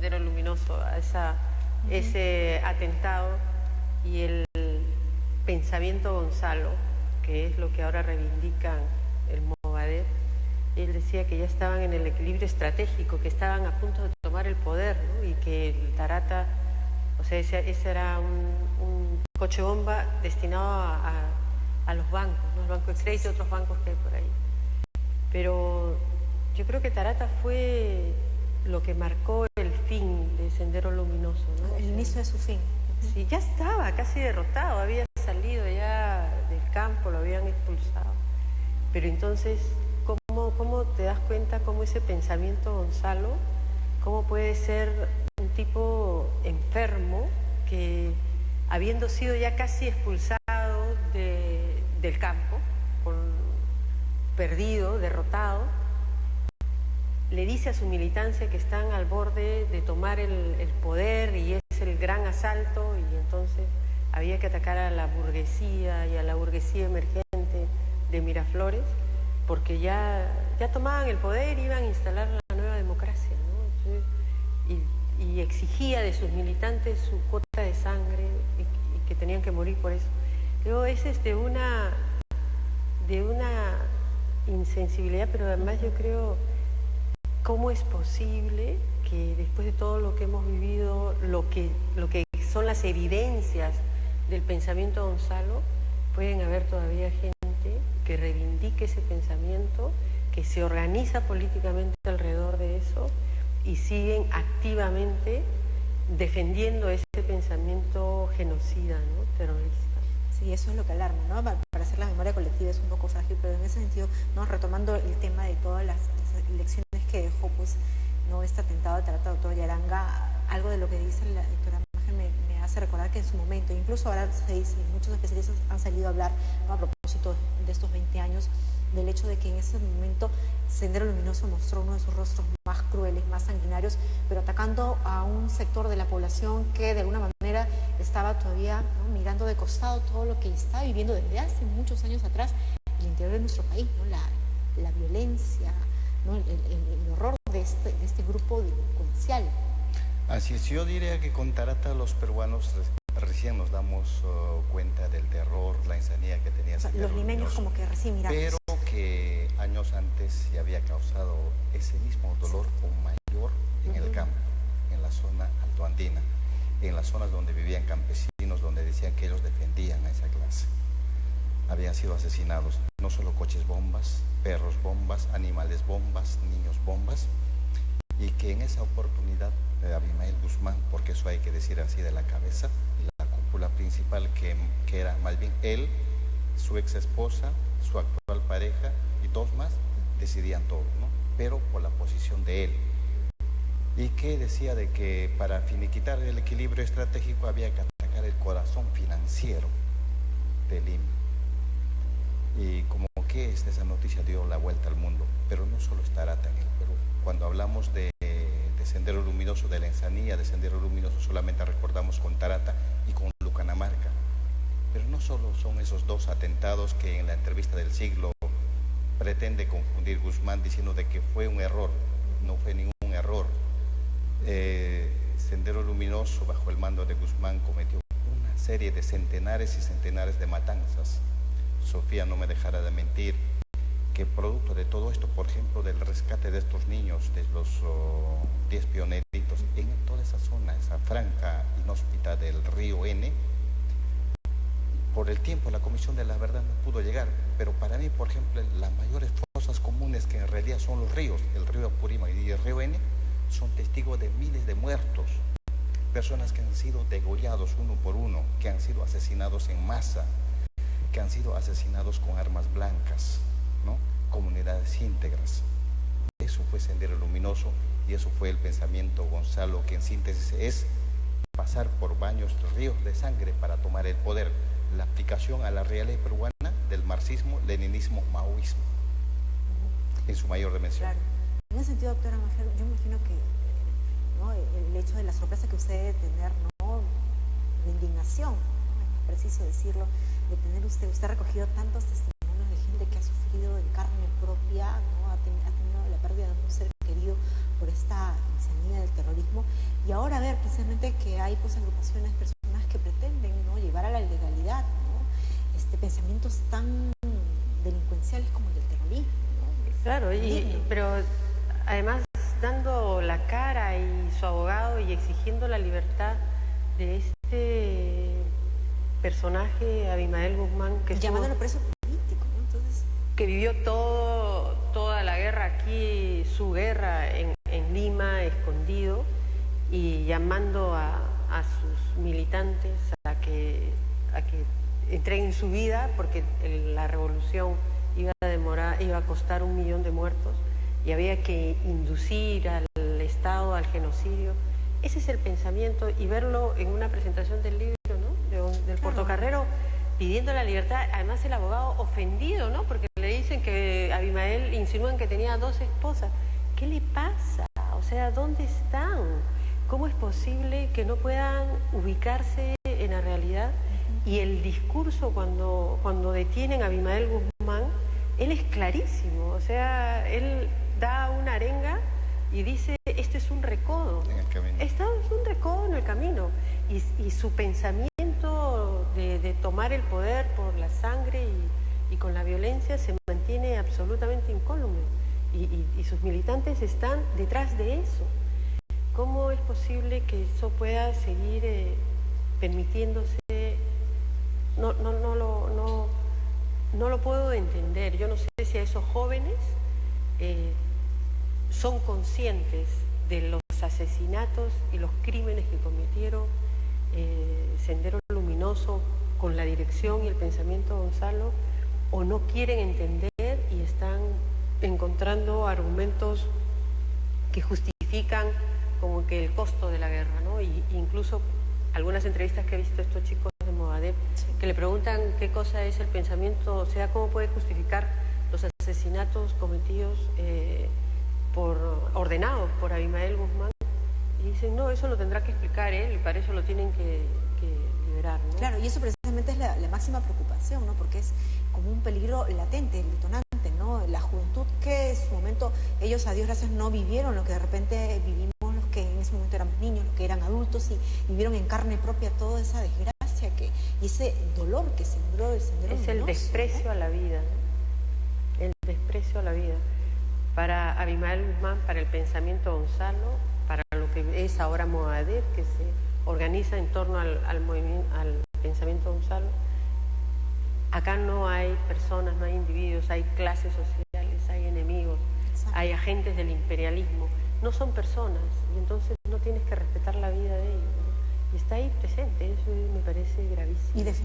Sendero Luminoso, a ese atentado y el pensamiento Gonzalo, que es lo que ahora reivindican el Movadef. Él decía que ya estaban en el equilibrio estratégico, que estaban a punto de tomar el poder, ¿no? Y que el Tarata, o sea, ese era un coche bomba destinado a los bancos, ¿no? Los bancos de crédito y otros bancos que hay por ahí. Pero yo creo que Tarata fue lo que marcó el fin de Sendero Luminoso, ¿no? El inicio de su fin. Sí, ya estaba casi derrotado, había salido ya del campo, lo habían expulsado. Pero entonces, ¿cómo te das cuenta cómo ese pensamiento Gonzalo, cómo puede ser un tipo enfermo que, habiendo sido ya casi expulsado del campo, perdido, derrotado, le dice a su militancia que están al borde de tomar el poder y es el gran asalto, y entonces había que atacar a la burguesía y a la burguesía emergente de Miraflores, porque ya tomaban el poder, iban a instalar la nueva democracia, ¿no? Entonces, y exigía de sus militantes su cuota de sangre y que tenían que morir por eso. Luego es de una insensibilidad, pero además yo creo, ¿cómo es posible que después de todo lo que hemos vivido, lo que son las evidencias del pensamiento Gonzalo, pueden haber todavía gente que reivindique ese pensamiento, que se organiza políticamente alrededor de eso y siguen activamente defendiendo ese pensamiento genocida, ¿no? Terrorista? Sí, eso es lo que alarma, ¿no? Para hacer la memoria colectiva es un poco frágil, pero en ese sentido, ¿no? Retomando el tema de todas las lecciones que dejó, pues, ¿no? Este atentado de Tarata, doctor Yaranga, algo de lo que dice la doctora Magen me hace recordar que en su momento, incluso ahora se dice, muchos especialistas han salido a hablar, ¿no? A propósito de estos 20 años, del hecho de que en ese momento Sendero Luminoso mostró uno de sus rostros más crueles, más sanguinarios, pero atacando a un sector de la población que de alguna manera estaba todavía, ¿no? Mirando de costado todo lo que está viviendo desde hace muchos años atrás en el interior de nuestro país, ¿no? La violencia, ¿no? El horror de este grupo delincuencial. Así es, yo diría que con Tarata los peruanos recién nos damos cuenta del terror, la insanía que tenía. O sea, los limeños como que recién miramos. Pero que años antes ya había causado ese mismo dolor o mayor en el campo, en la zona altoandina, en las zonas donde vivían campesinos, donde decían que ellos defendían a esa clase. Habían sido asesinados, no solo coches bombas, perros bombas, animales bombas, niños bombas, y que en esa oportunidad Abimael Guzmán, porque eso hay que decir así de la cabeza, la cúpula principal que era más bien él, su ex esposa, su actual pareja y dos más, decidían todo, ¿no? Pero por la posición de él. Y que decía de que para finiquitar el equilibrio estratégico había que atacar el corazón financiero de Lima. Y como que esa noticia dio la vuelta al mundo, pero no solo es Tarata en el Perú. Cuando hablamos de Sendero Luminoso, de la insanía de Sendero Luminoso, solamente recordamos con Tarata y con Lucanamarca. Pero no solo son esos dos atentados que en la entrevista del siglo pretende confundir Guzmán diciendo de que fue un error. No fue ningún error. Sendero Luminoso, bajo el mando de Guzmán, cometió una serie de centenares y centenares de matanzas. Sofía no me dejará de mentir que producto de todo esto, por ejemplo, del rescate de estos niños, de los 10 pioneritos, en toda esa zona, esa franja inhóspita del río N, por el tiempo la Comisión de la Verdad no pudo llegar, pero para mí, por ejemplo, las mayores fosas comunes que en realidad son los ríos, el río Apurímac y el río N, son testigos de miles de muertos, personas que han sido degollados uno por uno, que han sido asesinados en masa, que han sido asesinados con armas blancas, ¿no? Comunidades íntegras. Eso fue Sendero Luminoso y eso fue el pensamiento Gonzalo, que en síntesis es pasar por baños, ríos de sangre para tomar el poder. La aplicación a la realidad peruana del marxismo, leninismo, maoísmo, en su mayor dimensión. Claro. En ese sentido, doctora Majer, yo imagino que, ¿no? El hecho de la sorpresa que usted debe tener, ¿no? De indignación, ¿no? Es más preciso decirlo, de tener usted ha recogido tantos testimonios de gente que ha sufrido en carne propia, ¿no? Ha tenido la pérdida de un ser querido por esta insanía del terrorismo, Y ahora ver precisamente que hay pues agrupaciones, personas que pretenden, ¿no?, llevar a la legalidad, ¿no?, pensamientos tan delincuenciales como el del terrorismo, ¿no? Claro, pero además dando la cara y su abogado y exigiendo la libertad de este personaje, Abimael Guzmán, que llamándolo preso político, ¿no? Entonces, que vivió toda la guerra aquí, su guerra en Lima, escondido, y llamando a sus militantes a que entreguen su vida, porque la revolución iba a costar 1 millón de muertos y había que inducir al Estado al genocidio. Ese es el pensamiento, y verlo en una presentación del libro, ¿no?, del Portocarrero, pidiendo la libertad. Además el abogado ofendido, ¿no?, porque le dicen que Abimael, insinúan que tenía 2 esposas. ¿Qué le pasa? O sea, ¿dónde están? ¿Cómo es posible que no puedan ubicarse en la realidad? Y el discurso cuando detienen a Abimael Guzmán, él es clarísimo. O sea, él da una arenga y dice, este es un recodo. En el camino. Esto es un recodo en el camino. Y su pensamiento de tomar el poder por la sangre y con la violencia se mantiene absolutamente incólume. Y sus militantes están detrás de eso. ¿Cómo es posible que eso pueda seguir permitiéndose? No lo puedo entender. Yo no sé si a esos jóvenes son conscientes de los asesinatos y los crímenes que cometieron Sendero Luminoso con la dirección y el pensamiento de Gonzalo, o no quieren entender y están encontrando argumentos que justifican como que el costo de la guerra, ¿no? Y incluso algunas entrevistas que he visto a estos chicos de Movadep, que le preguntan qué cosa es el pensamiento, o sea, cómo puede justificar los asesinatos cometidos ordenados por Abimael Guzmán, y dicen, no, eso lo tendrá que explicar él, y para eso lo tienen que liberar, ¿no? Claro, y eso precisamente es la máxima preocupación, ¿no?, porque es como un peligro latente, detonante, ¿no? La juventud que en su momento, ellos a Dios gracias no vivieron lo que de repente vivimos los que en ese momento éramos niños, los que eran adultos y vivieron en carne propia toda esa desgracia y ese dolor que sembró el Sendero Luminoso. Es el desprecio, ¿no?, a la vida, ¿no? El desprecio a la vida. Para Abimael Guzmán, para el pensamiento Gonzalo, para lo que es ahora Movadep, que se organiza en torno al pensamiento Gonzalo, acá no hay personas, no hay individuos, hay clases sociales, hay enemigos, hay agentes del imperialismo, no son personas, y entonces no tienes que respetar la vida de ellos, ¿no? Y está ahí presente, eso me parece gravísimo.